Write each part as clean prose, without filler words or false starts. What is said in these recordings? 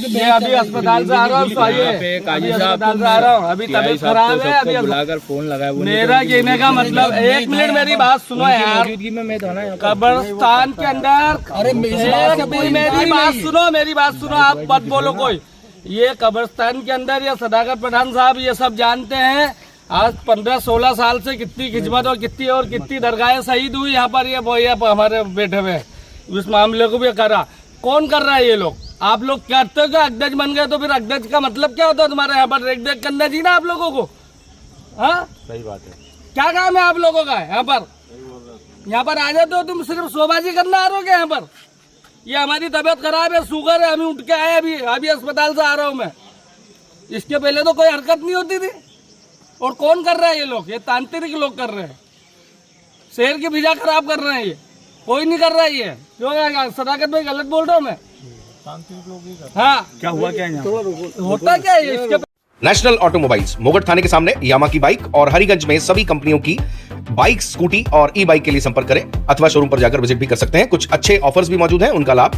ये अभी अस्पताल से आ रहा हूँ, अस्पताल से आ रहा हूँ, अभी तबीयत खराब है, अभी बुलाकर फोन लगाया। मेरा कहने का मतलब, एक मिनट मेरी बात सुनो यार, कब्रिस्तान के अंदर, अरे मेरी बात सुनो, आप मत बोलो कोई। ये कब्रिस्तान के अंदर ये सदाकत पठान साहब ये सब जानते हैं, आज 15-16 साल से कितनी खिदमत और कितनी दरगाहें शहीद हुई यहाँ पर। ये हमारे बैठे हुए इस मामले को भी करा, कौन कर रहा है ये लोग? आप लोग कहते हो कि अध्यक्ष बन गए, तो फिर अध्यक्ष का मतलब क्या होता है तुम्हारे यहाँ पर? रेख देख करना चाहिए ना आप लोगों को। हाँ सही बात है। क्या काम है आप लोगों का यहाँ पर? यहाँ पर आ जाते हो तुम, सिर्फ शोबाजी करना आ रहे हो क्या यहाँ पर? ये हमारी तबीयत खराब है, शुगर है, हम उठ के आए, अभी अस्पताल से आ रहा हूँ मैं। इसके पहले तो कोई हरकत नहीं होती थी। और कौन कर रहा है ये लोग? ये तांत्रिक लोग कर रहे हैं, शहर की फिजा खराब कर रहे हैं। ये कोई नहीं कर रहा है। ये क्यों सदाकत भाई गलत बोल रहा हूँ मैं? तांत्रिक लोग ही कर रहे हैं। हाँ, क्या हुआ क्या होता क्या है इसके? नेशनल ऑटोमोबाइल्स मोगट थाने के सामने यामा की बाइक और हरिगंज में सभी कंपनियों की बाइक, स्कूटी और ई बाइक के लिए संपर्क करें अथवा शोरूम पर जाकर विजिट भी कर सकते हैं। कुछ अच्छे ऑफर्स भी मौजूद हैं, उनका लाभ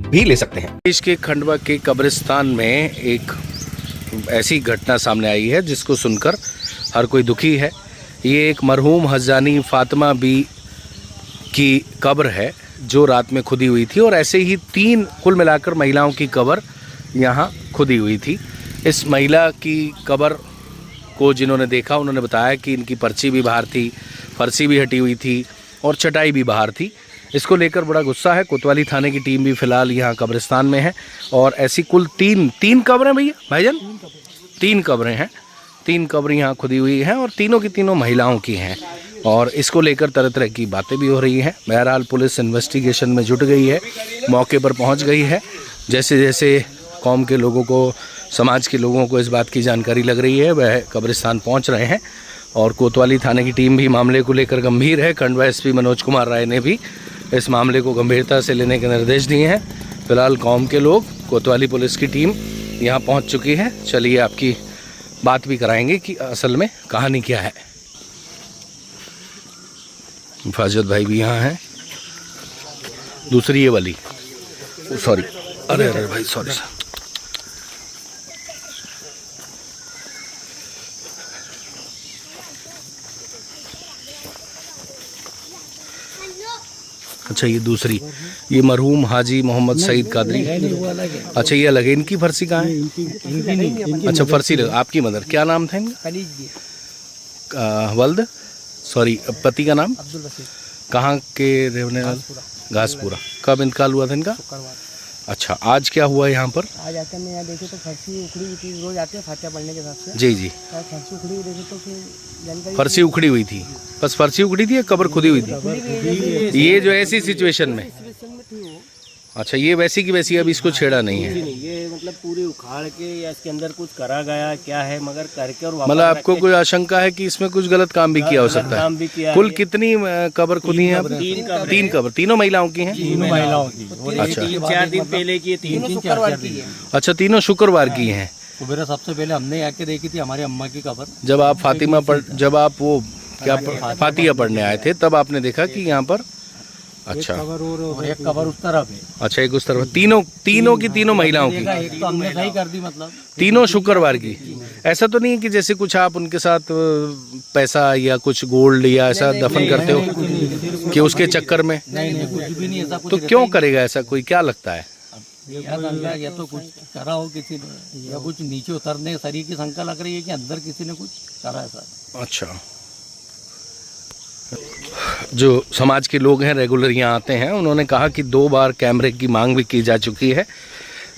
भी ले सकते हैं। देश के खंडवा के कब्रिस्तान में एक ऐसी घटना सामने आई है जिसको सुनकर हर कोई दुखी है। ये एक मरहूम हजानी फातिमा बी की कब्र है जो रात में खुदी हुई थी, और ऐसे ही 3 कुल मिलाकर महिलाओं की कब्र यहाँ खुदी हुई थी। इस महिला की कब्र को जिन्होंने देखा उन्होंने बताया कि इनकी पर्ची भी बाहर थी, फर्शी भी हटी हुई थी और चटाई भी बाहर थी। इसको लेकर बड़ा गुस्सा है। कोतवाली थाने की टीम भी फिलहाल यहाँ कब्रिस्तान में है, और ऐसी कुल तीन कब्रें भाईजान 3 कब्रें हैं। 3 कब्रें यहाँ खुदी हुई हैं और तीनों की तीनों महिलाओं की हैं, और इसको लेकर तरह तरह की बातें भी हो रही हैं। बहरहाल पुलिस इन्वेस्टिगेशन में जुट गई है, मौके पर पहुँच गई है। जैसे जैसे कौम के लोगों को, समाज के लोगों को इस बात की जानकारी लग रही है, वह कब्रिस्तान पहुंच रहे हैं। और कोतवाली थाने की टीम भी मामले को लेकर गंभीर है। खंडवा एसपी मनोज कुमार राय ने भी इस मामले को गंभीरता से लेने के निर्देश दिए हैं। फिलहाल कौम के लोग, कोतवाली पुलिस की टीम यहाँ पहुँच चुकी है। चलिए आपकी बात भी कराएंगे कि असल में कहानी क्या है। हिफाजत भाई भी यहाँ हैं, दूसरी ये वाली, सॉरी, अरे भाई सॉरी सर। अच्छा, ये दूसरी, ये मरहूम हाजी मोहम्मद सईद कादरी। अच्छा, ये अलग है। इनकी फर्सी कहाँ है? अच्छा, फर्सी आपकी मदर, क्या नाम था इनका? वल्द, सॉरी, पति का नाम? कहाँ के रहने वाले? घासपुरा। कब इंतकाल हुआ था इनका? अच्छा, आज क्या हुआ यहाँ पर? आज आकर मैं यहाँ देखे तो फर्शी उखड़ी हुई थी। रोज आते हैं फातिहा पढ़ने के हिसाब से। जी जी। फर्शी उखड़ी हुई देखे तो फिर जानकारी। फर्शी उखड़ी हुई थी? बस फर्शी उखड़ी थी या कब्र खुदी हुई थी? ये जो ऐसी सिचुएशन में थी वो। अच्छा, ये वैसी की वैसी, अभी इसको छेड़ा नहीं है? ये मतलब पूरी उखाड़ के या इसके अंदर कुछ करा गया क्या है, मगर करके और मतलब आपको कोई आशंका है कि इसमें कुछ गलत काम भी किया हो सकता है? कुल कितनी कब्र खुदी है? 3 कब्र, तीनों महिलाओं की हैं? तीनों महिलाओं की। अच्छा, 3-4 दिन पहले की, 3 शुक्रवार की है। अच्छा, तीनों शुक्रवार की हैं। सुबह सबसे पहले हमने आके देखी थी हमारी अम्मा की कब्र। जब आप जब आप वो क्या फातिहा पढ़ने आए थे, तब आपने देखा कि यहाँ पर अच्छा और एक कब्र उस तरफ है। अच्छा, एक उस तरफ। तीनों की तीनों महिलाओं की? एक तो हमने सही कर दी, मतलब तीनों शुक्रवार की। ऐसा तो नहीं है कि जैसे कुछ आप उनके साथ पैसा या कुछ गोल्ड या ऐसा दफन करते हो कि उसके चक्कर में? नहीं, कुछ भी नहीं ऐसा। तो क्यों करेगा ऐसा कोई, क्या लगता है? या तो कुछ करा हो किसी ने, या कुछ नीचे उतरने शरीर की शंका लग रही है कि अंदर किसी ने कुछ करा है सर। अच्छा, जो समाज के लोग हैं रेगुलर यहाँ आते हैं, उन्होंने कहा कि 2 बार कैमरे की मांग भी की जा चुकी है,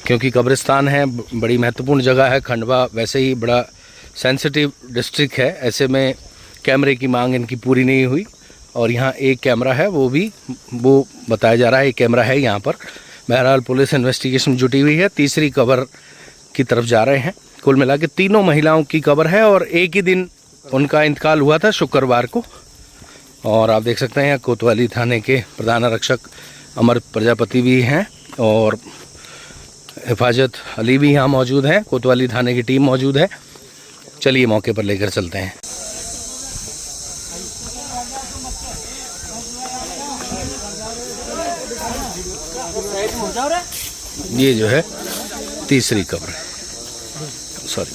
क्योंकि कब्रिस्तान है, बड़ी महत्वपूर्ण जगह है। खंडवा वैसे ही बड़ा सेंसिटिव डिस्ट्रिक्ट है, ऐसे में कैमरे की मांग इनकी पूरी नहीं हुई। और यहाँ एक कैमरा है, वो बताया जा रहा है, एक कैमरा है यहाँ पर। बहरहाल पुलिस इन्वेस्टिगेशन जुटी हुई है, तीसरी कब्र की तरफ जा रहे हैं। कुल मिला के तीनों महिलाओं की कब्र है, और एक ही दिन उनका इंतकाल हुआ था, शुक्रवार को। और आप देख सकते हैं कोतवाली थाने के प्रधान आरक्षक अमर प्रजापति भी हैं, और हिफाजत अली भी यहाँ मौजूद हैं। कोतवाली थाने की टीम मौजूद है। चलिए मौके पर लेकर चलते हैं। ये जो है तीसरी कब्र है, सॉरी।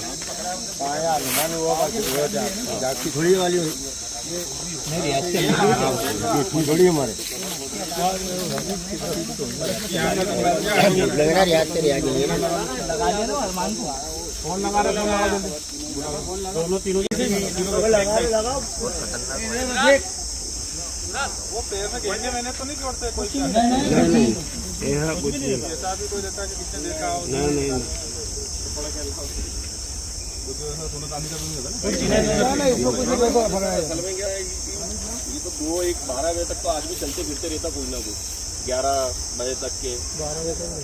वो एक 12 बजे तक तो आज भी चलते फिरते रहता कोई ना कोई, 11 बजे तक के,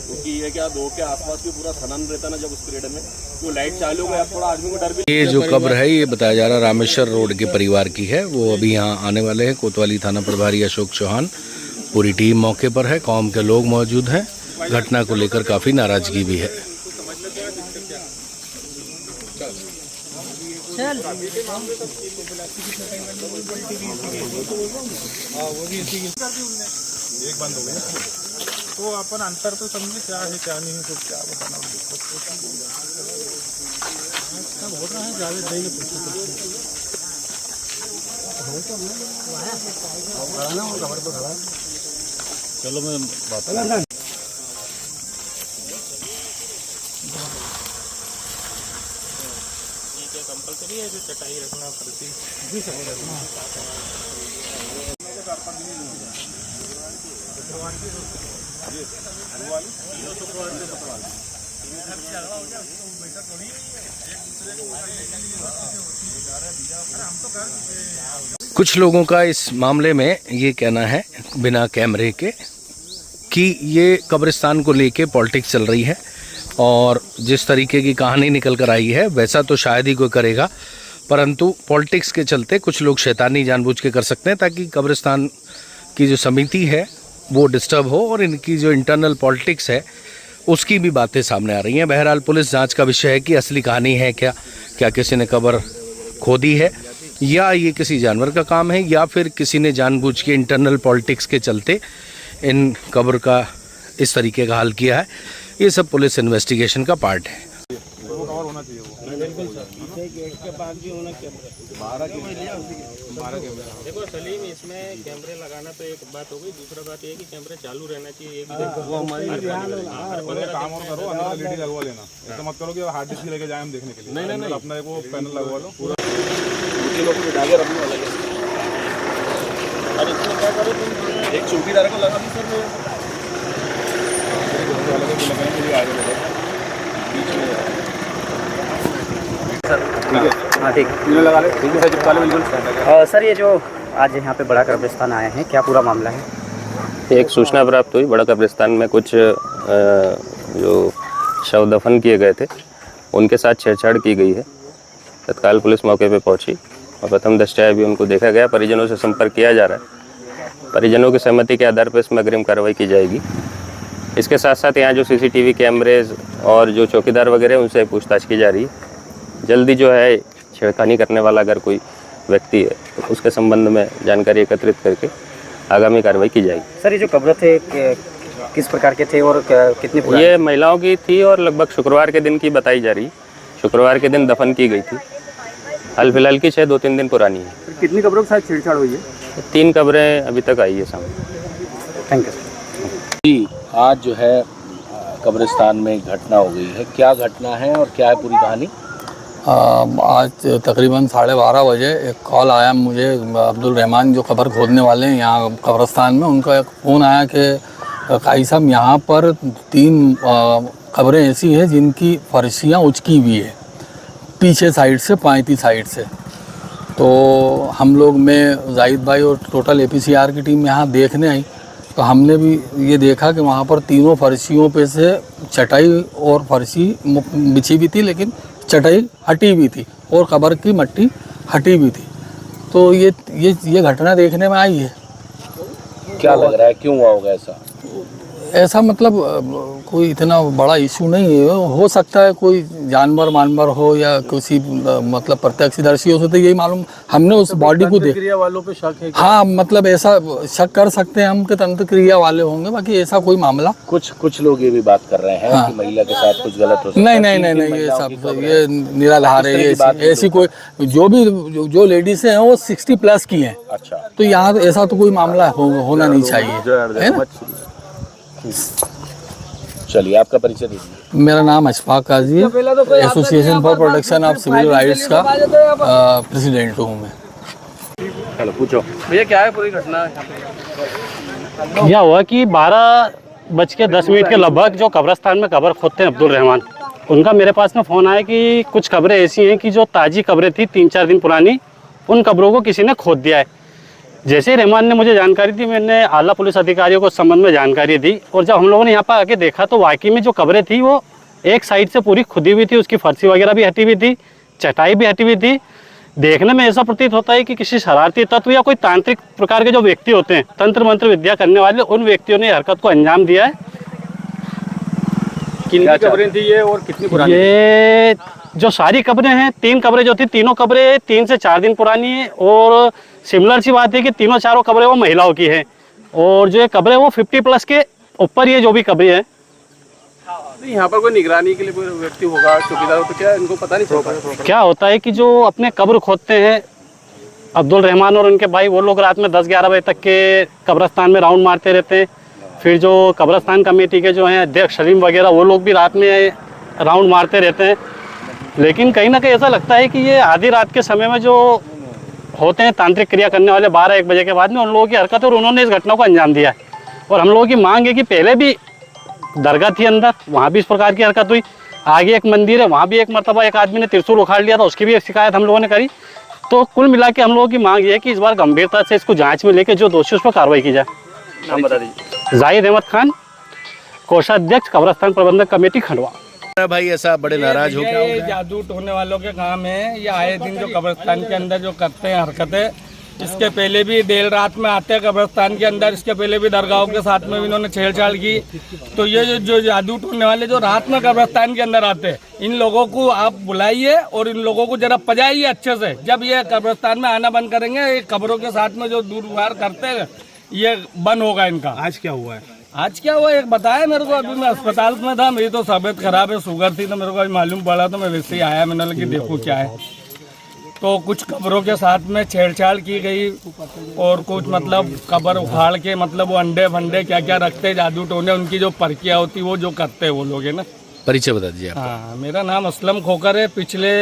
क्योंकि ये क्या 2 के आसपास भी पूरा खनन रहता ना जब उस पीरियड में, तो लाइट चालू हो गया, थोड़ा आदमी को डर भी। ये जो कब्र है ये बताया जा रहा है रामेश्वर रोड के परिवार की है। वो अभी यहाँ आने वाले हैं। कोतवाली थाना प्रभारी अशोक चौहान, पूरी टीम मौके पर है, कौम के लोग मौजूद हैं। घटना को लेकर काफ़ी नाराजगी भी है। एक बंद हो गया तो अपन अंतर तो समझे क्या है क्या नहीं है, तो क्या बताना बोल रहा है जावेद भाई ने पूछा। चलो मैं बात कंपलसरी है जो चटाई रखना पड़ती जी सब रखना। कुछ लोगों का इस मामले में ये कहना है बिना कैमरे के कि ये कब्रिस्तान को लेके पॉलिटिक्स चल रही है, और जिस तरीके की कहानी निकल कर आई है वैसा तो शायद ही कोई करेगा, परंतु पॉलिटिक्स के चलते कुछ लोग शैतानी जानबूझ के कर सकते हैं ताकि कब्रिस्तान की जो समिति है वो डिस्टर्ब हो, और इनकी जो इंटरनल पॉलिटिक्स है उसकी भी बातें सामने आ रही हैं। बहरहाल पुलिस जांच का विषय है कि असली कहानी है क्या, क्या किसी ने कब्र खोदी है या ये किसी जानवर का काम है, या फिर किसी ने जानबूझ के इंटरनल पॉलिटिक्स के चलते इन कब्र का इस तरीके का हाल किया है। ये सब पुलिस इन्वेस्टिगेशन का पार्ट है। देखो सलीम, इसमें कैमरे लगाना तो एक बात हो गई, दूसरा बात ये है कि कैमरे चालू रहना चाहिए। वो हमारी काम और करो, अंदर एलईडी लगवा लेना। ऐसा मत करो कि हार्ड डिस्क लेके जाए हम देखने के लिए। नहीं, अपना एक वो पैनल लगवा लो पूरा। और इसमें क्या करो तुम, एक चौकीदार को लगा दी सर, हाँ ठीक लगा ले, ठीक है चिपका ले बिल्कुल। सर ये जो आज यहाँ पे बड़ा कब्रिस्तान आए हैं, क्या पूरा मामला है? एक सूचना प्राप्त हुई, बड़ा कब्रिस्तान में कुछ जो शव दफन किए गए थे उनके साथ छेड़छाड़ की गई है। तत्काल पुलिस मौके पे पहुंची और प्रथम दृष्टया अभी उनको देखा गया। परिजनों से संपर्क किया जा रहा है। परिजनों की सहमति के आधार पर इसमें अग्रिम कार्रवाई की जाएगी। इसके साथ साथ यहाँ जो सीसीटीवी कैमरेज और जो चौकीदार वगैरह उनसे पूछताछ की जा रही है। जल्दी जो है छेड़खानी करने वाला अगर कोई व्यक्ति है तो उसके संबंध में जानकारी एकत्रित करके आगामी कार्रवाई की जाएगी। सर ये जो कब्र थे किस प्रकार के थे और कितनी पुरानी? ये महिलाओं की थी और लगभग शुक्रवार के दिन की बताई जा रही है। शुक्रवार के दिन दफन की गई थी। हाल फिलहाल की 2-3 दिन पुरानी है। कितनी कब्रों के साथ छेड़छाड़ हुई है? 3 कब्रें अभी तक आई है सामने। थैंक यू जी, आज जो है कब्रिस्तान में एक घटना हो गई है, क्या घटना है और क्या है पूरी कहानी? आज तकरीबन 12:30 बजे एक कॉल आया मुझे, अब्दुल रहमान जो कब्र खोदने वाले हैं यहाँ कब्रिस्तान में, उनका एक फ़ोन आया कि काई साहब यहाँ पर 3 कब्रें ऐसी हैं जिनकी फर्शियाँ उचकी हुई है पीछे साइड से, पायती साइड से। तो हम लोग, मैं जाहिद भाई और टोटल APCR की टीम यहाँ देखने आई, तो हमने भी ये देखा कि वहाँ पर तीनों फर्शियों पे से चटाई और फर्शी बिछी भी थी, लेकिन चटाई हटी भी थी और कब्र की मट्टी हटी भी थी। तो ये घटना देखने में आई है। क्या लग रहा है, क्यों हुआ होगा ऐसा? ऐसा मतलब कोई इतना बड़ा इशू नहीं है। हो सकता है कोई जानवर मानवर हो या किसी मतलब प्रत्यक्षदर्शी हो सकता है, यही मालूम। हमने उस बॉडी को देख क्रिया वालों पे शक है। हाँ मतलब ऐसा शक कर सकते हैं हम कि तंत्र क्रिया वाले होंगे, बाकी ऐसा कोई मामला कुछ लोग ये भी बात कर रहे हैं कि महिला के साथ कुछ गलत हो सकता है। नहीं, ये सब ये निराधार है। ये ऐसी कोई जो लेडीज हैं वो 60+ की हैं। अच्छा, तो यहाँ ऐसा तो कोई मामला होना नहीं चाहिए, है ना। चलिए आपका परिचय दीजिए। मेरा नाम अशफाक काजी है, association for protection of civil rights का प्रेसिडेंट हूँ मैं। चलो पूछो भैया, क्या है पूरी घटना? यह हुआ कि 12:10 के लगभग जो कब्रिस्तान में कब्र खोदते हैं अब्दुल रहमान, उनका मेरे पास में फ़ोन आया कि कुछ कब्रें ऐसी हैं कि जो ताज़ी कब्रें थी 3-4 दिन पुरानी, उन कब्रों को किसी ने खोद दिया है। जैसे ही रहमान ने मुझे जानकारी दी, मैंने आला पुलिस अधिकारियों को इस संबंध में जानकारी दी, और जब हम लोगों ने यहाँ पर आके देखा तो वाकई में जो कब्रें थी वो एक साइड से पूरी खुदी हुई थी, उसकी फर्शी वगैरह भी हटी हुई थी, चटाई भी हटी हुई थी। देखने में ऐसा प्रतीत होता है कि किसी शरारती तत्व या कोई तांत्रिक प्रकार के जो व्यक्ति होते हैं, तंत्र मंत्र विद्या करने वाले, उन व्यक्तियों ने हरकत को अंजाम दिया है। कितनी कब्रें थी ये और कितनी पुरानी? ये जो सारी कब्रें हैं, 3 कब्रें जो थी, तीनों कब्रें 3 से 4 दिन पुरानी है, और सिमिलर सी बात है कि तीनों चारों कब्रें वो महिलाओं की हैं, और जो ये कब्रें वो 50+ के ऊपर ये जो भी कब्रें हैं। यहाँ पर कोई निगरानी के लिए कोई व्यक्ति होगा, चौकीदार, तो क्या इनको पता नहीं चलता? क्या होता है कि जो अपने कब्र खोदते हैं, अब्दुल रहमान और उनके भाई, वो लोग रात में 10-11 बजे तक के कब्रस्तान में राउंड मारते रहते हैं। फिर जो कब्रस्तान कमेटी के जो हैं अध्यक्ष सलीम वगैरह, वो लोग भी रात में राउंड मारते रहते हैं। लेकिन कहीं ना कहीं ऐसा लगता है कि ये आधी रात के समय में जो होते हैं तांत्रिक क्रिया करने वाले 12-1 बजे के बाद में, उन लोगों की हरकत, और उन्होंने इस घटना को अंजाम दिया है। और हम लोगों की मांग है कि पहले भी दरगाह थी अंदर, वहाँ भी इस प्रकार की हरकत हुई। आगे एक मंदिर है, वहाँ भी एक मरतबा एक आदमी ने त्रिशूल उखाड़ लिया था, उसकी भी एक शिकायत हम लोगों ने करी। तो कुल मिला के हम लोगों की मांग ये है कि इस बार गंभीरता से इसको जाँच में लेके जो दोषी उस पर कार्रवाई की जाए। नाम बता दीजिए। जाहिद अहमद खान, कोषाध्यक्ष कब्रस्तान प्रबंधक कमेटी खंडवा। भाई ऐसा बड़े नाराज हो गया? ये जादू टोने वालों के काम है। ये आए दिन जो कब्रिस्तान के अंदर जो करते हैं हरकतें, इसके पहले भी देर रात में आते हैं कब्रिस्तान के अंदर, इसके पहले भी दरगाहों के साथ में भी इन्होंने छेड़छाड़ की। तो ये जो जादू टोने वाले जो रात में कब्रिस्तान के अंदर आते हैं, इन लोगों को आप बुलाइए और इन लोगों को जरा पजाइए अच्छे से। जब ये कब्रिस्तान में आना बंद करेंगे, ये कब्रों के साथ में जो दुर्व्यवहार करते हैं, ये बंद होगा इनका। आज क्या हुआ है? आज क्या हुआ एक बताया मेरे को, अभी मैं अस्पताल में था, मेरी तो तबीयत खराब है, शुगर थी, तो मेरे को अभी मालूम पड़ा, तो मैं वैसे ही आया, मैंने लगा देखो क्या है। तो कुछ कब्रों के साथ में छेड़छाड़ की गई, और कुछ मतलब कब्र उखाड़ के मतलब वो अंडे फंडे क्या क्या रखते जादू टोने, उनकी जो प्रक्रिया होती वो जो करते हैं वो लोग, है ना। परिचय बता दीजिए। हाँ, मेरा नाम असलम खोकर है। पिछले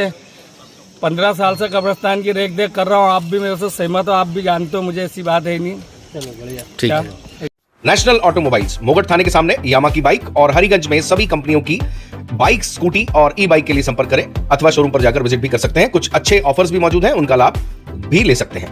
15 साल से कब्रिस्तान की रेख देख कर रहा हूँ। आप भी मेरे से सहमत हो, आप भी जानते हो, मुझे ऐसी बात है नहीं। चलो बढ़िया, ठीक है। नेशनल ऑटोमोबाइल्स मोगट थाने के सामने यामा की बाइक और हरिगंज में सभी कंपनियों की बाइक, स्कूटी और ई-बाइक के लिए संपर्क करें, अथवा शोरूम पर जाकर विजिट भी कर सकते हैं। कुछ अच्छे ऑफर्स भी मौजूद हैं, उनका लाभ भी ले सकते हैं।